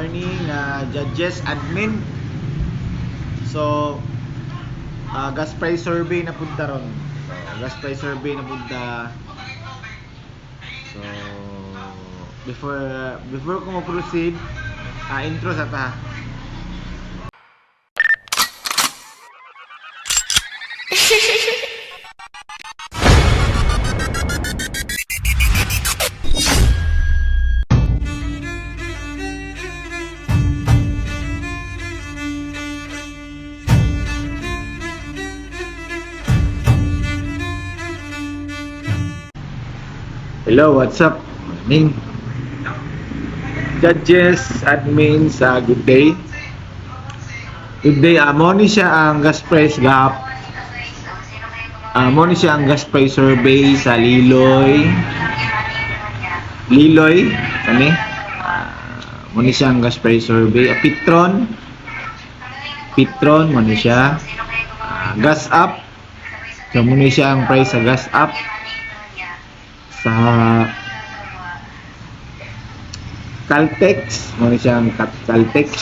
morning, judges, admin. So, gas price survey na punta ron. So, gas price survey na punta. So, before ko mo-proceed, intro sa ta. Hello, what's up? Morning. Judges, admins, good day. Good day. Mo ni siya ang gas price gap. Mo ni siya ang gas price survey sa Liloy. Kani? Mo ni siya ang gas price survey. Petron, mo ni siya. Gas up. So, mo ni siya ang price sa gas up. Sa Caltex, muna siyang Caltex.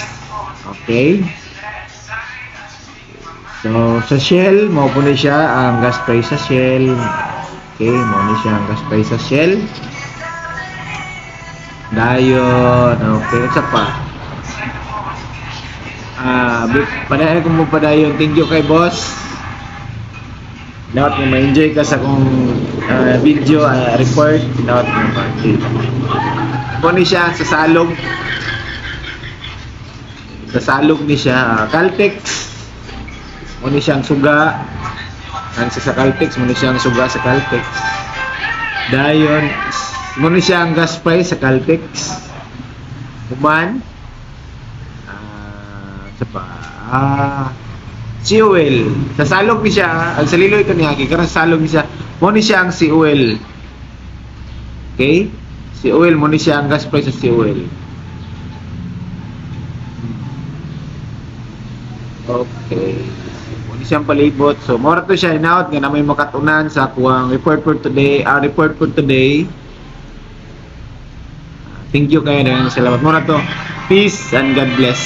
Okay. So, sa Shell, mo po na siya ang gas price sa Shell. Okay, muna siya ang gas price sa Shell. Dayon, okay, sa pa. Padayon ko mo padayon. Thank you kay boss. Dapat mo ma-enjoy ka sa kong video report. Dapat mo ma-enjoy. Kung ni siya sa salog. Sa salog ni siya. Caltex. Kung ni siyang suga. Sa Caltex. Kung ni siyang suga sa Caltex. Dayon. Kung ni siyang gas price sa Caltex. Kuman. Sa pa. Fuel. Sa salog ni siya, ang saliloy ko niya, karon sa salog ni siya, mo ni siya ang fuel. Okay? Fuel mo ni siya ang gas price sa fuel. Okay. Mo ni siyang palibot. So, mora to siya inaot nga na may makatunan sa kuwang report for today. Thank you kayo na salamat. Mora to. Peace and God bless.